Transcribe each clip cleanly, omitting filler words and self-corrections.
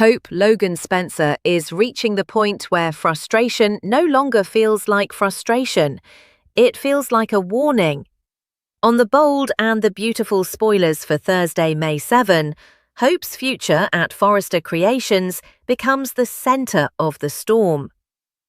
Hope Logan Spencer is reaching the point where frustration no longer feels like frustration. It feels like a warning. On The Bold and the beautiful spoilers for Thursday, May 7, Hope's future at Forrester Creations becomes the center of the storm.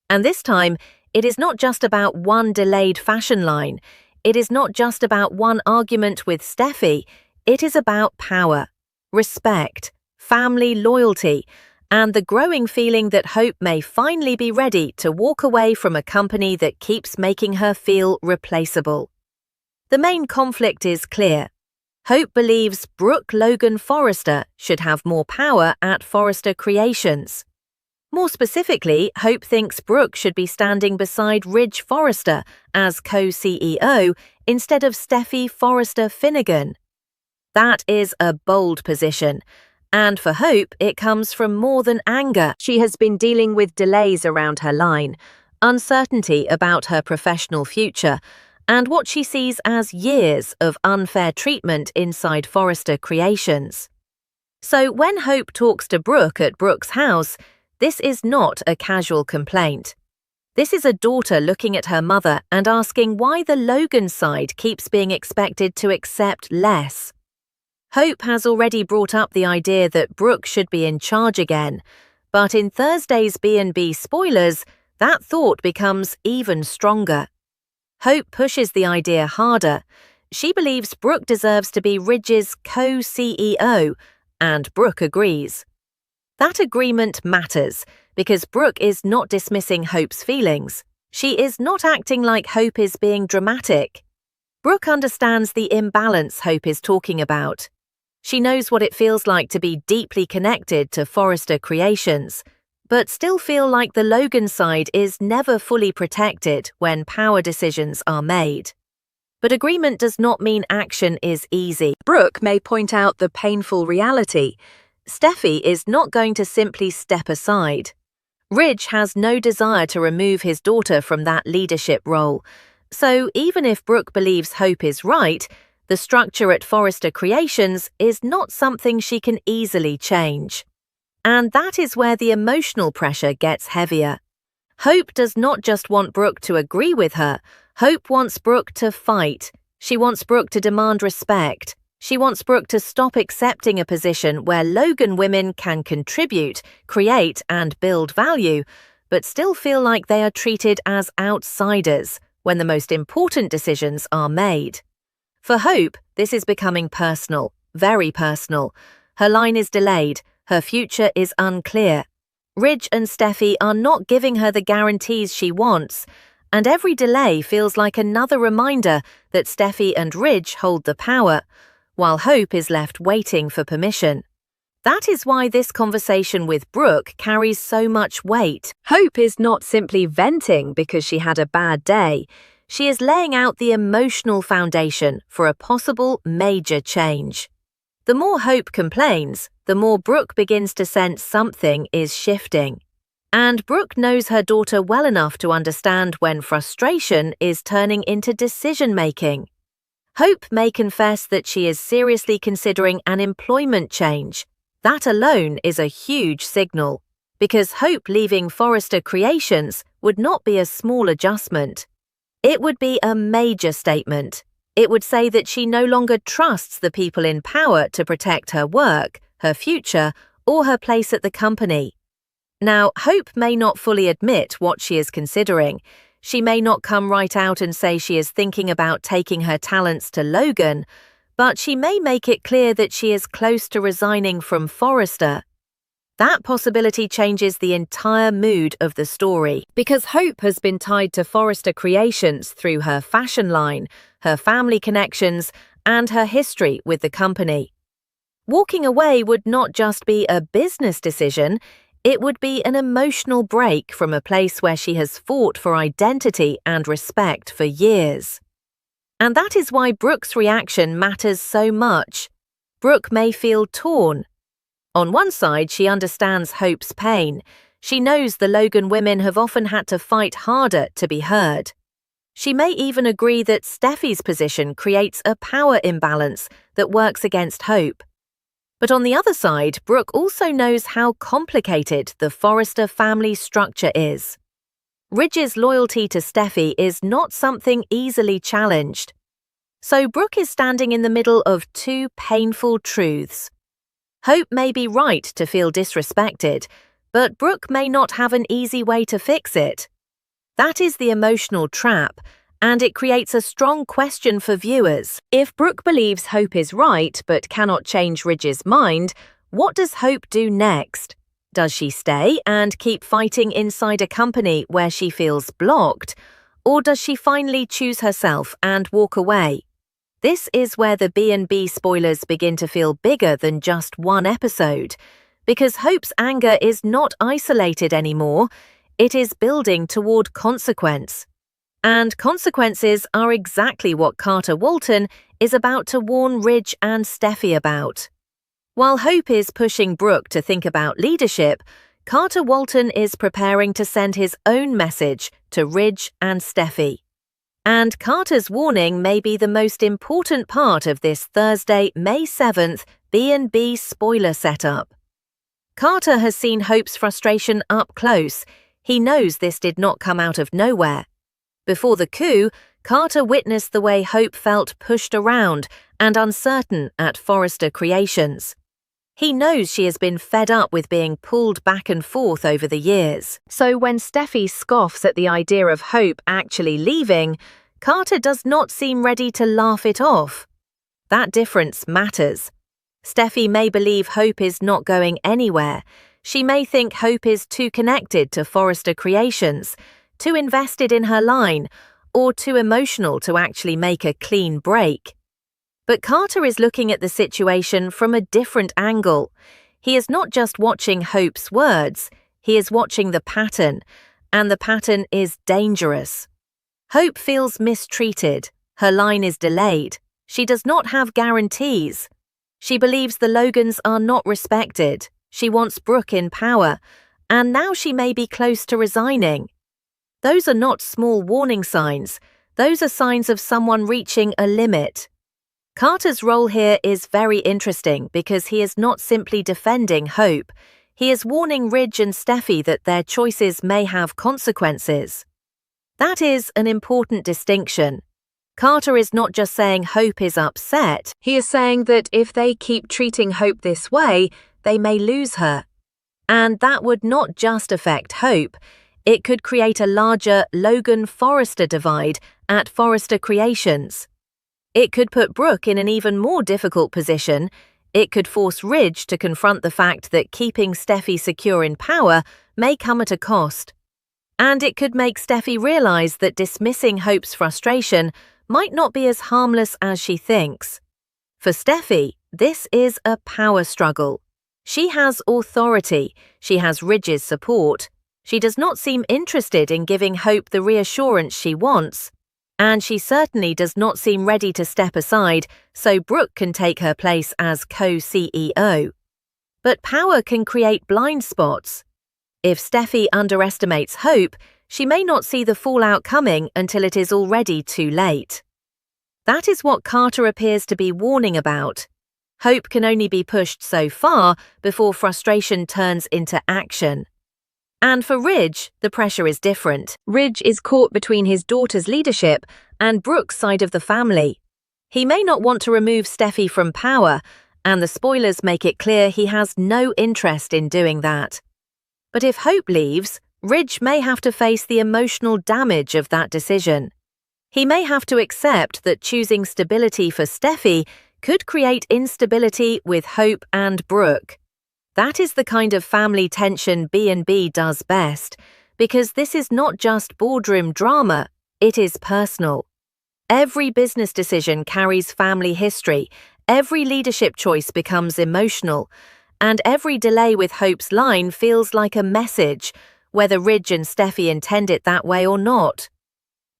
And this time, it is not just about one delayed fashion line. It is not just about one argument with Steffy. It is about power, respect, family loyalty, and the growing feeling that Hope may finally be ready to walk away from a company that keeps making her feel replaceable. The main conflict is clear. Hope believes Brooke Logan Forrester should have more power at Forrester Creations. More specifically, Hope thinks Brooke should be standing beside Ridge Forrester as co-CEO instead of Steffy Forrester Finnegan. That is a bold position, and for Hope, it comes from more than anger. She has been dealing with delays around her line, uncertainty about her professional future, and what she sees as years of unfair treatment inside Forrester Creations. So when Hope talks to Brooke at Brooke's house, this is not a casual complaint. This is a daughter looking at her mother and asking why the Logan side keeps being expected to accept less. Hope has already brought up the idea that Brooke should be in charge again, but in Thursday's B&B spoilers, that thought becomes even stronger. Hope pushes the idea harder. She believes Brooke deserves to be Ridge's co-CEO, and Brooke agrees. That agreement matters because Brooke is not dismissing Hope's feelings. She is not acting like Hope is being dramatic. Brooke understands the imbalance Hope is talking about. She knows what it feels like to be deeply connected to Forrester Creations, but still feel like the Logan side is never fully protected when power decisions are made. But agreement does not mean action is easy. Brooke may point out the painful reality. Steffy is not going to simply step aside. Ridge has no desire to remove his daughter from that leadership role. So even if Brooke believes Hope is right, the structure at Forrester Creations is not something she can easily change. And that is where the emotional pressure gets heavier. Hope does not just want Brooke to agree with her. Hope wants Brooke to fight. She wants Brooke to demand respect. She wants Brooke to stop accepting a position where Logan women can contribute, create, and build value, but still feel like they are treated as outsiders when the most important decisions are made. For Hope, this is becoming personal, very personal. Her line is delayed. Her future is unclear. Ridge and Steffy are not giving her the guarantees she wants, and every delay feels like another reminder that Steffy and Ridge hold the power, while Hope is left waiting for permission. That is why this conversation with Brooke carries so much weight. Hope is not simply venting because she had a bad day. She is laying out the emotional foundation for a possible major change. The more Hope complains, the more Brooke begins to sense something is shifting. And Brooke knows her daughter well enough to understand when frustration is turning into decision-making. Hope may confess that she is seriously considering an employment change. That alone is a huge signal, because Hope leaving Forrester Creations would not be a small adjustment. It would be a major statement. It would say that she no longer trusts the people in power to protect her work, her future, or her place at the company. Now, Hope may not fully admit what she is considering. She may not come right out and say she is thinking about taking her talents to Logan, but she may make it clear that she is close to resigning from Forrester. That possibility changes the entire mood of the story, because Hope has been tied to Forrester Creations through her fashion line, her family connections, and her history with the company. Walking away would not just be a business decision, it would be an emotional break from a place where she has fought for identity and respect for years. And that is why Brooke's reaction matters so much. Brooke may feel torn. On one side, she understands Hope's pain. She knows the Logan women have often had to fight harder to be heard. She may even agree that Steffy's position creates a power imbalance that works against Hope. But on the other side, Brooke also knows how complicated the Forrester family structure is. Ridge's loyalty to Steffy is not something easily challenged. So Brooke is standing in the middle of two painful truths. Hope may be right to feel disrespected, but Brooke may not have an easy way to fix it. That is the emotional trap, and it creates a strong question for viewers. If Brooke believes Hope is right but cannot change Ridge's mind, what does Hope do next? Does she stay and keep fighting inside a company where she feels blocked, or does she finally choose herself and walk away? This is where the B&B spoilers begin to feel bigger than just one episode, because Hope's anger is not isolated anymore, it is building toward consequence. And consequences are exactly what Carter Walton is about to warn Ridge and Steffy about. While Hope is pushing Brooke to think about leadership, Carter Walton is preparing to send his own message to Ridge and Steffy. And Carter's warning may be the most important part of this Thursday, May 7th B&B spoiler setup. Carter has seen Hope's frustration up close. He knows this did not come out of nowhere. Before the coup, Carter witnessed the way Hope felt pushed around and uncertain at Forrester Creations. He knows she has been fed up with being pulled back and forth over the years. So when Steffy scoffs at the idea of Hope actually leaving, Carter does not seem ready to laugh it off. That difference matters. Steffy may believe Hope is not going anywhere. She may think Hope is too connected to Forrester Creations, too invested in her line, or too emotional to actually make a clean break. But Carter is looking at the situation from a different angle. He is not just watching Hope's words, he is watching the pattern, and the pattern is dangerous. Hope feels mistreated, her line is delayed, she does not have guarantees. She believes the Logans are not respected, she wants Brooke in power, and now she may be close to resigning. Those are not small warning signs, those are signs of someone reaching a limit. Carter's role here is very interesting because he is not simply defending Hope, he is warning Ridge and Steffy that their choices may have consequences. That is an important distinction. Carter is not just saying Hope is upset, he is saying that if they keep treating Hope this way, they may lose her. And that would not just affect Hope, it could create a larger Logan Forrester divide at Forrester Creations. It could put Brooke in an even more difficult position. It could force Ridge to confront the fact that keeping Steffy secure in power may come at a cost. And it could make Steffy realize that dismissing Hope's frustration might not be as harmless as she thinks. For Steffy, this is a power struggle. She has authority, she has Ridge's support. She does not seem interested in giving Hope the reassurance she wants. And she certainly does not seem ready to step aside so Brooke can take her place as co-CEO. But power can create blind spots. If Steffy underestimates Hope, she may not see the fallout coming until it is already too late. That is what Carter appears to be warning about. Hope can only be pushed so far before frustration turns into action. And for Ridge, the pressure is different. Ridge is caught between his daughter's leadership and Brooke's side of the family. He may not want to remove Steffy from power, and the spoilers make it clear he has no interest in doing that. But if Hope leaves, Ridge may have to face the emotional damage of that decision. He may have to accept that choosing stability for Steffy could create instability with Hope and Brooke. That is the kind of family tension B&B does best, because this is not just boardroom drama, it is personal. Every business decision carries family history, every leadership choice becomes emotional, and every delay with Hope's line feels like a message, whether Ridge and Steffy intend it that way or not.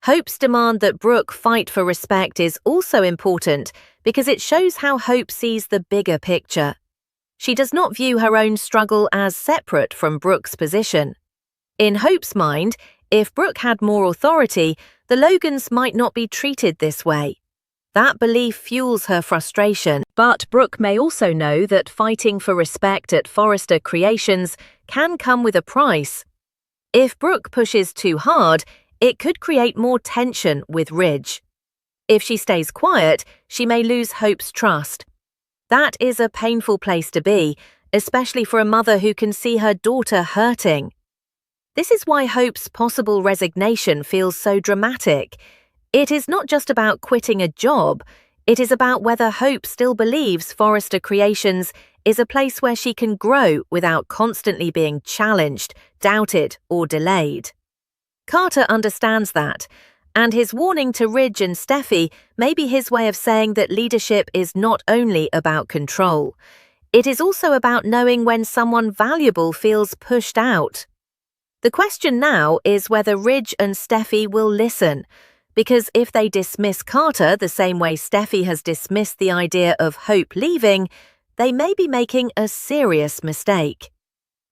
Hope's demand that Brooke fight for respect is also important because it shows how Hope sees the bigger picture. She does not view her own struggle as separate from Brooke's position. In Hope's mind, if Brooke had more authority, the Logans might not be treated this way. That belief fuels her frustration. But Brooke may also know that fighting for respect at Forrester Creations can come with a price. If Brooke pushes too hard, it could create more tension with Ridge. If she stays quiet, she may lose Hope's trust. That is a painful place to be, especially for a mother who can see her daughter hurting. This is why Hope's possible resignation feels so dramatic. It is not just about quitting a job, it is about whether Hope still believes Forrester Creations is a place where she can grow without constantly being challenged, doubted, or delayed. Carter understands that, and his warning to Ridge and Steffy may be his way of saying that leadership is not only about control. It is also about knowing when someone valuable feels pushed out. The question now is whether Ridge and Steffy will listen, because if they dismiss Carter the same way Steffy has dismissed the idea of Hope leaving, they may be making a serious mistake.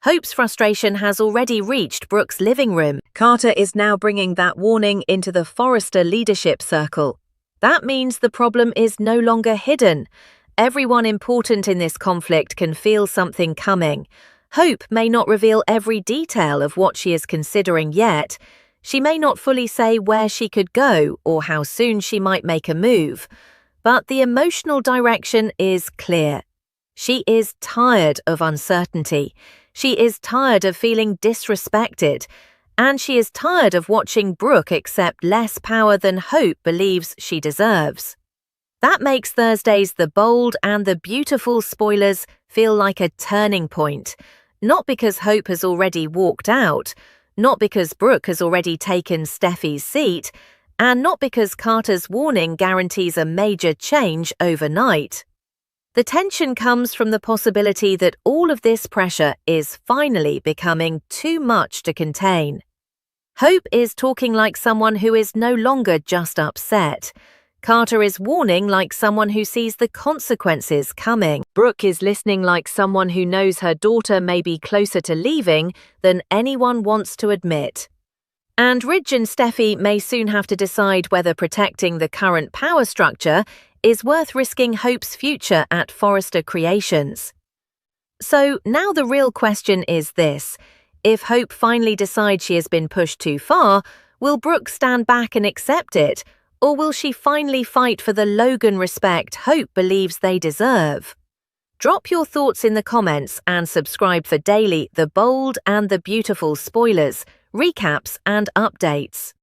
Hope's frustration has already reached Brooke's living room. Carter is now bringing that warning into the Forrester leadership circle. That means the problem is no longer hidden. Everyone important in this conflict can feel something coming. Hope may not reveal every detail of what she is considering yet. She may not fully say where she could go or how soon she might make a move. But the emotional direction is clear. She is tired of uncertainty. She is tired of feeling disrespected. And she is tired of watching Brooke accept less power than Hope believes she deserves. That makes Thursday's The Bold and the Beautiful spoilers feel like a turning point. Not because Hope has already walked out, not because Brooke has already taken Steffy's seat, and not because Carter's warning guarantees a major change overnight. The tension comes from the possibility that all of this pressure is finally becoming too much to contain. Hope is talking like someone who is no longer just upset. Carter is warning like someone who sees the consequences coming. Brooke is listening like someone who knows her daughter may be closer to leaving than anyone wants to admit. And Ridge and Steffy may soon have to decide whether protecting the current power structure is worth risking Hope's future at Forrester Creations. So now the real question is this: if Hope finally decides she has been pushed too far, will Brooke stand back and accept it? Or will she finally fight for the Logan respect Hope believes they deserve? Drop your thoughts in the comments and subscribe for daily The Bold and the Beautiful spoilers, recaps and updates.